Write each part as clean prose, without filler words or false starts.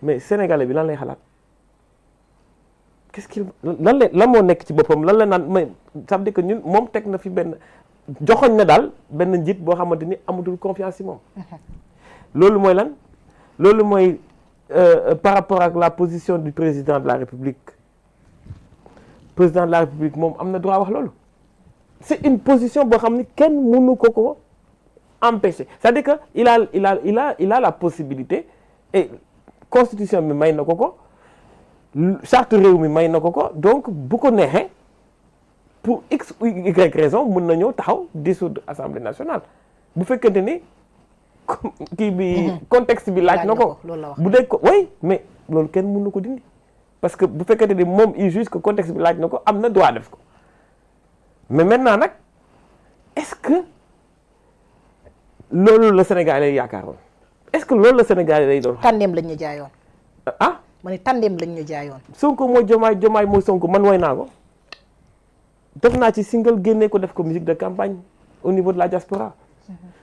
mais sénégalais bi lan lay xalaat qu'est-ce qu'il lan moo nekk ci boppam lan la naan mais ça veut dire que ñun moom teg na fi benn joxoñ na daal benn njiit boo xamante ni amatul confiance ci moom. loolu mooy lan loolu mooy par rapport ak la position du président de la République moom am na droit wax loolu. c'est une position boo xam ni kenn mënu ko empêcher c'est-à-dire que il a la possibilité et constitution bi may na ko charte réew mi may na ko donc bu ko neexee pour x ou y raison mën na ñëw taxaw dissoudre assemblée nationale bu fekkente ni kii bi contexte bi laaj na ko bu dee ko oui mais loolu kenn mën na ko dindi parce que bu fekkente ni moom il juge que contexte bi laaj na ko am na droit def ko mais maintenant nag est-ce que loolu la Sénégalais yaakaaroon est-ce que loolu la Sénégalais lay doon. tànneem lañ ñu jaayoon. ah. ma ne tànneem lañ ñu jaayoon. Sonko mooy Diomaye mooy Sonko man woy naa ko def naa ci single génne ko def ko musique de campagne au niveau de la diaspora.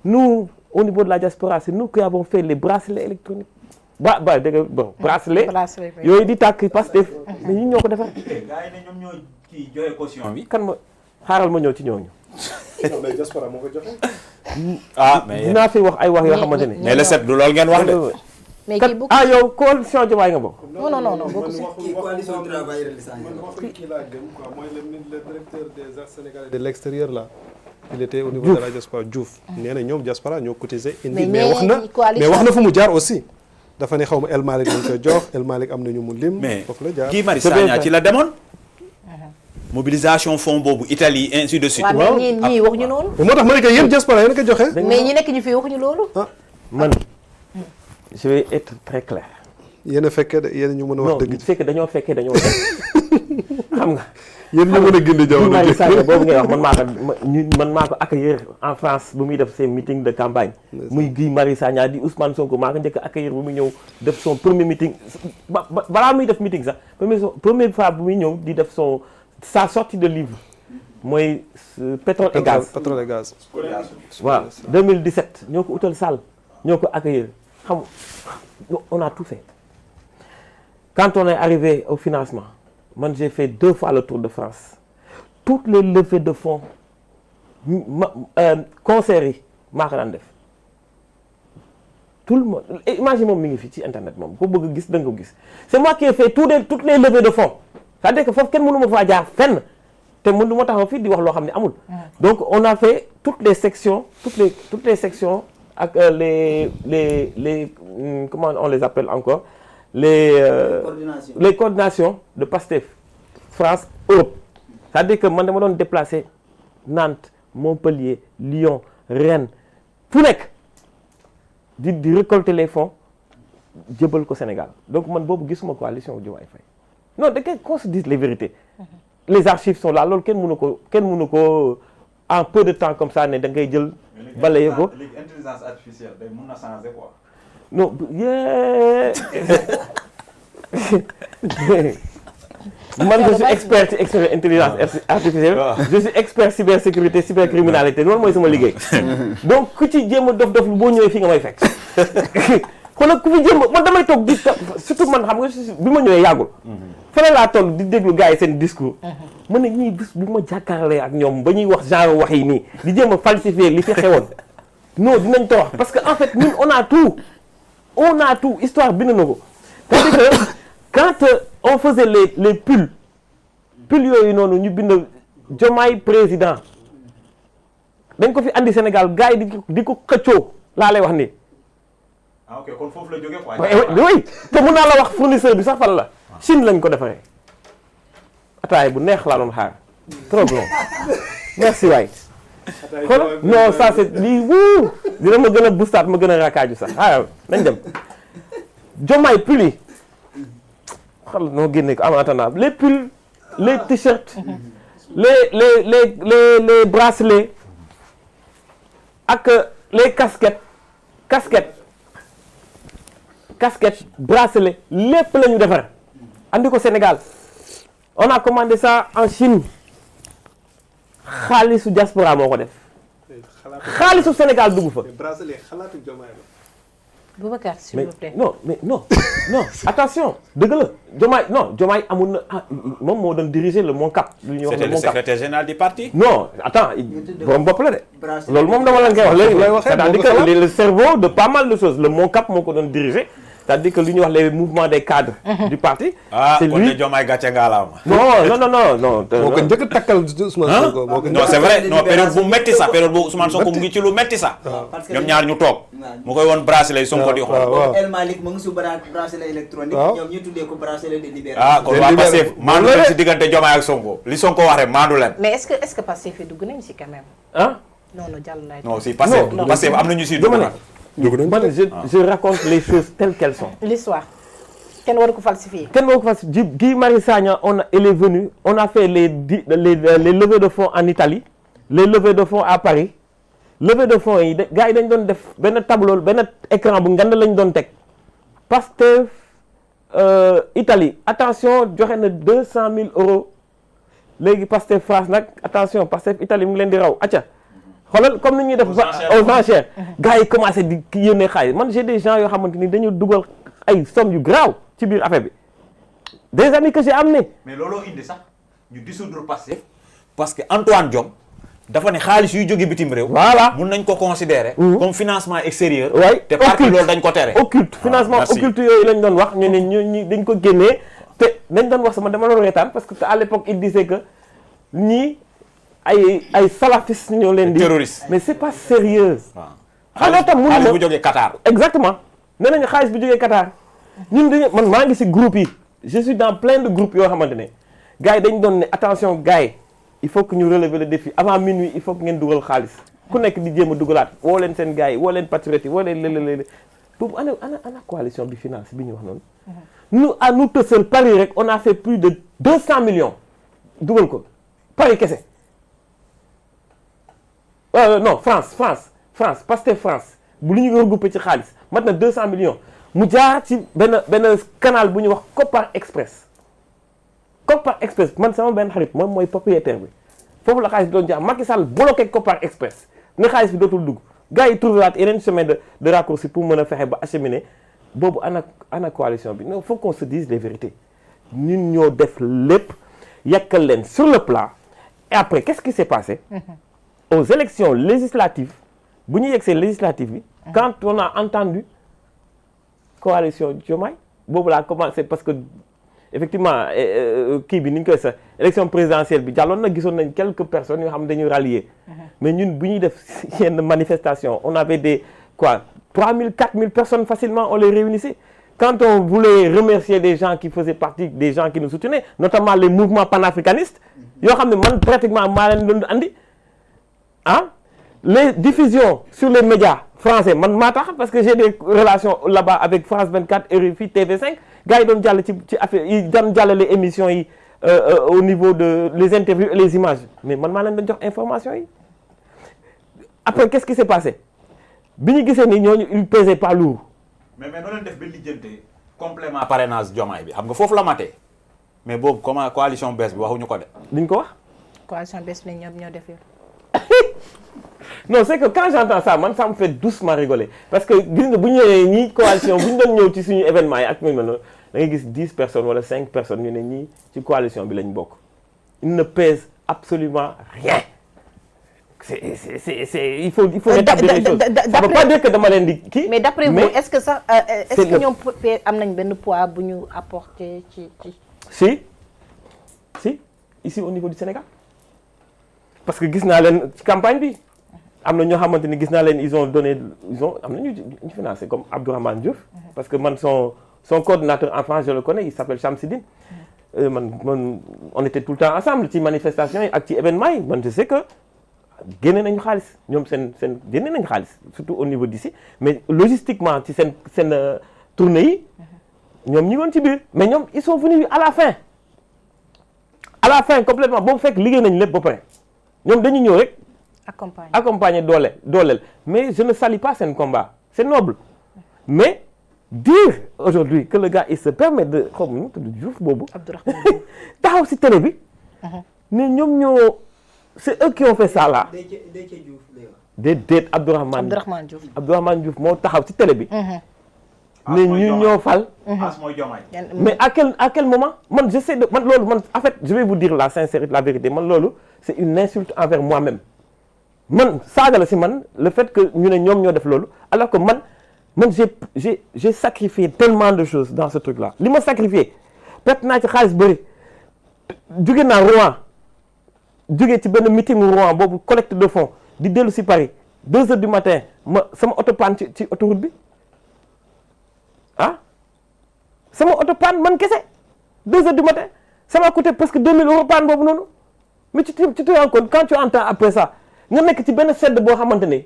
Nous au niveau de la diaspora c'est nous qui avons fait les bracelets électroniques. dégg nga bon bracelet. yooyu di tàkk Pastef mais ñun ñoo ko defar. gars yi ne ñoom ñoo kii joxe caution bi. kan ma xaaral ma ñëw ci ñooñu. non mais diaspora moo ko joxe. mais dinaa fi wax ay wax yoo xamante ne. mais le set du loolu ngeen wax de. mais kii bu yow coalition Diomaye nga bokk. non bokk si. coalition travailleurs man kii laa gëm quoi mooy le directeur des arts sénégalais de l'extérieur là. il était au niveau de la diaspora Diouf. nee na ñoom diaspora ñoo cotisé indi. mais wax na fu mu jaar aussi. dafa ne xaw ma El Malick lañ koy jox El Malick am na ñu mu lim. foofu la jaar Guy Marius Sagna ci la demoon. mobilisation fonds boobu Italie ainsi de suite. waaw mais ñii waxuñu loolu. moo tax ma ne que yéen diaspora yéen a ko joxe. mais ñi nekk ñu fi waxuñu loolu. man je vais être très clair. yéen a fekkee de yéen ñu mën a wax dëgg. non fekkee dañoo def xam nga. yéen ñu mën a gindi jamono ji boobu ngay wax man maa ko accueillir en France bu muy def ses meetings de campagne. muy Guy Marius Sagna di Ousmane Sonko maa ko njëkk a accueillir bu muy ñëw def son premier meeting balaa muy def meeting sax première fois bu muy ñëw di def sa sortie de livre mooy pétrole et gaz. waaw 2017 ñoo ko utal salle ñoo ko accueillir xam on a tout fait quand on est arrivé au financement man j'ai fait 2 fois le tour de France toutes les levées de fonds concerts yi maa ko daan def tout le monde imagine moom mi ngi fi ci internet moom ko bëgg gis da nga ko gis c'est moi qui ai fait toutes les levées de fonds c'est-à-dire que foofu kenn mënu ma faa jaar fenn te mën du ma taxaw fii di wax loo xam ne amul. donc on a fait toutes les sections ak les comment on les appelle encore les coordinations de Pastef France Europe c'est-à-dire que man dama doon déplacer Nantes Montpellier Lyon Rennes fu nekk di récolter les fonds jëbal ko Sénégal donc man boobu gisuma coalition Diomaye Faye non da ngay qu'on se dise les vérités les archives sont là loolu kenn mënu ko en peu de temps comme ça ne da ngay jël balaye ko léegi intelligence artificielle day mën na changer quoi. non man je suis expert ci intelligence artificielle je suis expert cybersécurité cybercriminalité loolu mooy sama liggéey donc ku ci jéem a dof boo ñëwee fii nga may fekk xoolal ku fi jéem man damay toog di surtout man xam nga bi ma ñëwee yàggul fële laa toog di déglu gars yi seen discours mën na ñii bis bu ma jàkkaarlee ak ñoom ba ñuy wax genre wax yi nii di jéem a falsifier li fi xewoon non dinañ ko wax parce que en fait ñun on a tout histoire bind na ko c'est-à-dire que quand on faisait les pulls yooyu noonu ñu bind Diomaye président dañ ko fi andi Sénégal gars yi di ko xëccoo laa lay wax nii. ah ok kon foofu la jógee quoi. oui te mën naa la wax fournisseur bi sax fan la Chine lañ ko defaree ataay bu neex laa doon xaar trop bon merci waay. xoolal non ça c'est lii wuu dina ma gën a boostaat ma gën a raakaaju sax xaaral nañ dem Diomaye pull yi xool noo génne ko en attendant les pulls les t-shirts les bracelets ak les casquettes bracelet lépp la ñu defar andi ko Sénégal on a commandé ça en Chine xaalisu diaspora moo ko def xaalisu Sénégal dugg fa. bracelet xalaatu Diomaye Boubacar, s'il mais vous plaît. non attention dëgg la Diomaye amoon na moom moo doon diriger le MONCAP. lu ñuy wax c'était le le MONCAP secrétaire général du parti. non attends borom bopp la de. loolu moom dama la koy wax léegi. c'est-à-dire que le cerveau de pas mal de choses le MONCAP moo ko doon diriger. c'est-à-dire que lu ñuy wax les mouvements des cadres. du parti. c'est kon lui de Diomaye gàcce ngaalaama. non. moo ko njëkk a takkal Ousmane Sonko moo ko non c'est vrai non période bu metti sax période bu Ousmane Sonko mu ngi ci lu metti sax. parce que ñoom ñaar ñu toog. mu koy woon bracelet Sonko di xool. waaw El Malick mu ngi su bracelet électronique. waaw ñoom ñu tuddee ko bracelet de libération. kon waa Pastef maandu leen si diggante Diomaye ak Sonko li Sonko wax rek maandu leen. mais est-ce que Pastef yi dugg nañ si quand même. non jàll nañ. non si Pastef am na ñu si dugg nag. man je raconte les choses telles qu'elles sont. l'histoire kenn waru ko falsifier. Guy Marius Sagna il est venu on a fait les levées de fonds en Italie les levées de fonds à Paris levées de fonds yi gars yi dañ doon def benn tableau benn écran bu ngand lañ doon teg Pastef Italie attention joxe na 200 000 euros léegi Pastef France nag attention Pastef Italie mu ngi leen di raw acca xoolal comme ni ñuy def aux enchères gars yi commencé di yónnee xaalis man j'ai des gens yoo xamante ni dañu dugal ay sommes yu graaw ci biir affaire bi des amis que j'ai amené. mais looloo indi sax ñu dissoudre Pastef parce que Antoine Diome dafa ne xaalis yuy jóge bitim réew. voilà mun nañ ko considérer comme financement extérieur. oui te parti loolu dañ ko tere. occulte financement occulte yooyu lañ doon wax ñu ne ñu dañ ko génnee te dañ doon wax sama dama doon reetaan parce que à l'époque il disait que ñii ay salafistes ñoo leen di. terroriste mais c'est pas sérieux. waaw xaalis bu jógee Qatar. exactement nee nañu xaalis bu jógee Qatar ñun dañu man maa ngi ci groupe yi je suis dans plein de groupes yoo xamante ne gars yi dañu doon ne attention gars yi il faut que ñu relever le défi avant minuit il faut que ngeen dugal xaalis ku nekk di jéem a dugalaat woo leen seen gars yi woo leen patriotes yi woo leen léeg-léeg boobu ana coalition bi finance bi ñu wax noonu. nous à nous tout seul Paris rek on a fait plus de 200 millions dugal ko Paris kese non France Pastef France bu lu ñu regroupé ci xaalis mat na 200 millions mu jaar ci benn canal bu ñuy wax Kopar Express man sama benn xarit moom mooy propriétaire bi foofu la xaalis bi doon jaar Macky Sall bloqué Kopar Express ne xaalis bi dootul dugg gars yi trouvé waat yeneen chemin de raccourci pour mën a fexe ba acheminer boobu ana coalition bi non faut qu'on se dise les vérités ñun ñoo def lépp yàkkal leen sur le plat et après qu'est-ce qui s'est passé aux élections législatives bu ñu yegsee législative bi quand on a entendu coalition Diomaye boobu laa commencé parce que effectivement kii bi ni ñu koy sax élection présidentielle bi jàlloon na gisoon nañ quelques personnes yoo xam ne dañuy rallier mais ñun bu ñuy def yenn manifestation on avait des 3000 4000 personnes facilement on les réunissait quand on voulait remercier des gens qui faisaient partie des gens qui nous soutenaient notamment les mouvements panafricanistes yoo xam ne man pratiquement maa leen doon andi les diffusions sur les médias français man maa tax parce que j'ai des relations là-bas avec France 24 RFI TV5 gars yi doon jàll ci affaire yi doon jàllale émissions yi au niveau de les interviews et les images mais man maa leen doon jox information yi après qu'est-ce qui s'est passé bi ñu gisee ni ñooñu il pesait pas lourd. mais noo leen def ba lijjante complément parrainage Diomaye bi xam nga foofu la matee mais boobu comment coalition bees bi waxuñu ko de. duñ ko wax. coalition bees bi ñoom ñoo def yow. non c'est que quand j'entends ça man ça me fait doucement rigoler parce que gis nga bu ñu ñëwee ñii coalition bu ñu doon ñëw ci suñu événement yi ak ñu mel noonu da ngay gis 10 personnes wala 5 personnes ñu ne ñii ci coalition bi lañ bokk. ils ne pèsent absolument rien. c'est il faut rétablir les choses. Ça veut pas dire que dama leen di kii. mais d'après vous est-ce que ça est-ce que ñoom am nañ benn poids bu ñu apporter ci. si ici au niveau du Sénégal parce que gis naa leen ci campagne bi. am na ñoo xamante ni gis naa leen ils ont am na ñu financé comme Abdourahmane Diouf parce que man son coordinateur en France je le connais il s'appelle Chamsidine man on était tout le temps ensemble ci manifestation yi ak ci événement yi man je sais que génne nañu xaalis ñoom seen génne nañu xaalis surtout au niveau d'ici mais logistiquement ci seen tournée yi ñoom ñi woon ci biir mais ñoom ils sont venus à la fin complètement boobu fekk liggéey nañu lépp ba pare ñoom dañu ñëw rek accompagner dooleel mais je ne salis pas seen combat c'est noble mais dire aujourd'hui que le gars il se permet de xaw ma nu tudd Diouf boobu taxaw ci télé bi ne ñoom ñoo c'est eux qui ont fait ça là déedéet Abdourahmane Diouf moo taxaw ci télé bi ne ñu ñoo fal. As mooy Diomaye. mais à quel moment man j'essaie de man loolu man en fait je vais vous dire la sincérité la vérité man loolu c'est une insulte envers moi-même man saaga la si man le fait que ñu ne ñoom ñoo def loolu alors que man j'ai sacrifié tellement de choses dans ce truc là li ma sacrifié perte naa ci xaalis bëri jóge naa Rouen jóge ci benn meeting Rouen boobu collecte de fonds di dellu si Paris 2 heures du matin sama auto panne ci autoroute bi ah sama auto panne man kese 2 heures du matin ça m'a coûté presque 2000 € panne boobu noonu mais tu te rends compte quand tu entends après ça nga nekk ci benn sedd boo xamante ne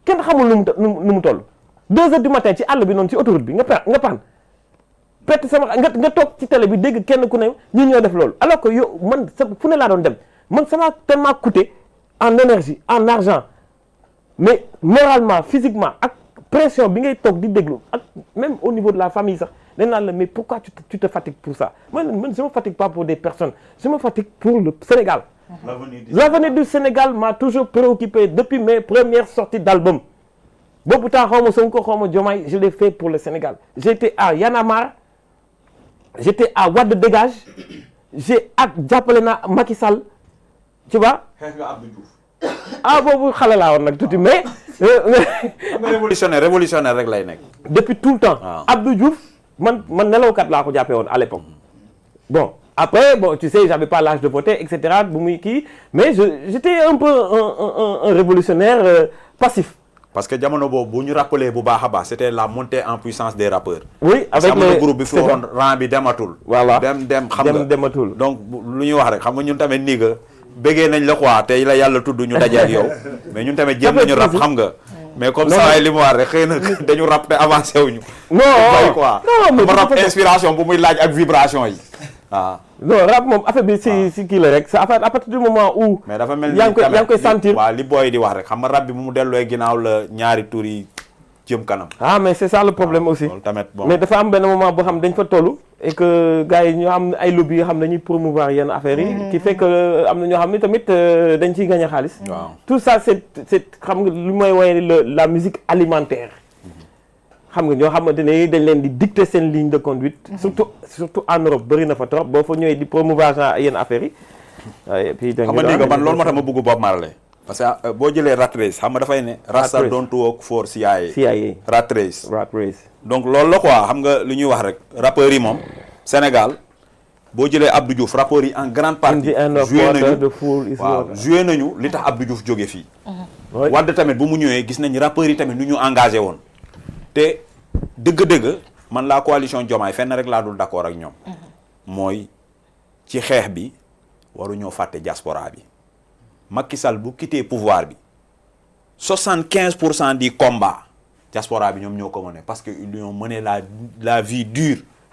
kenn xamul nu mu toll 2 heures du matin ci àll bi noonu ci autoroute bi nga panne perte sama nga toog ci télé bi dégg kenn ku ne ñi ñoo def loolu alors que yow man fu ne laa doon dem man ça m'a tellement coûté en énergie en argent mais moralement physiquement ak pression bi ngay toog di déglu ak même au niveau de la famille sax dañ naan la mais pourquoi tu te fatigues pour ça man je me fatigue pas pour des personnes je me fatigue pour le Sénégal. L'avenir du Sénégal m'a toujours préoccupé depuis mes premières sorties d'album boobu temps xaw ma Sonko xaw ma Diomaye je l'ai fait pour le Sénégal j'étais à Y'en a marre j'étais à Wade dégage j'ai jàppale naa Macky Sall tu vois. xeex nga Abdou Diouf. Boobu xale laa woon nag tuuti mais. révolutionnaire rek lay nekk. depuis tout le temps. waaw Abdou Diouf man nelawkat laa ko jàppee woon à l'époque bon après tu sais j'avais pas l'âge de voter et cetera bu muy kii mais j'étais un peu un révolutionnaire passif. parce que jamono boobu bu ñu rappelé bu baax a baax c'était la montée en puissance des rappeurs. oui avec le groupe bi fi woon rang bi dematul. voilà dem xam nga dematul. donc lu ñuy wax rek xam nga ñun tamit nii nga bëggee nañ la quoi tey la yàlla tudd ñu daje ak yow mais ñun tamit jéem nañu rap xam nga. mais comme ça li mu wax rek xëy na dañu rap te avancé wuñu. non quoi mais ma rap inspiration bu muy laaj ak vibration yi waaw. non rap moom affaire bi si kii la rek c'est à partir du moment où. mais dafa mel ni yaa ngi koy sentir. waaw li booy di wax rek xam nga rap bi bu mu delloo ginnaaw la ñaari tur yi jëm kanam. mais c'est ça le problème aussi. loolu tamit bon mais dafa am benn moment boo xam dañ fa tollu et que gars yi ñoo am ay lobby yoo xam ne dañuy promouvoir yenn affaires yi. qui fait que am na ñoo xam ne tamit dañ ciy gagner xaalis. waaw tout ça c'est xam nga lu may woowee la musique alimentaire. xam nga ñoo xamante ne dañ leen di dicter seen ligne de conduite. surtout en Europe bëri na fa trop boo fa ñëwee di promouvoir yenn affaires yi. et puis xam nga ni man loolu moo tax ma bëgg Bob Marley. parce que boo jëlee Rat Race xam nga dafay ne. Rasta don't work for CIA. Rat Race. donc loolu la quoi xam nga lu ñuy wax rek rappeurs yi moom Sénégal boo jëlee Abdou Diouf rappeurs yi en grande partie. joué nañu li tax Abdou Diouf jóge fii. Wade tamit bu mu ñëwee gis nañ rappeurs yi tamit nu ñu engagé woon. te dëgg-dëgg man la coalition Diomaye fenn rek laa dul d'accord ak ñoom. mooy ci xeex bi waruñoo fàtte diaspora bi. Macky Sall bu quitté pouvoir bi 75% du combat diaspora bi ñoom ñoo ko mené parce que ils ont mené la vie dure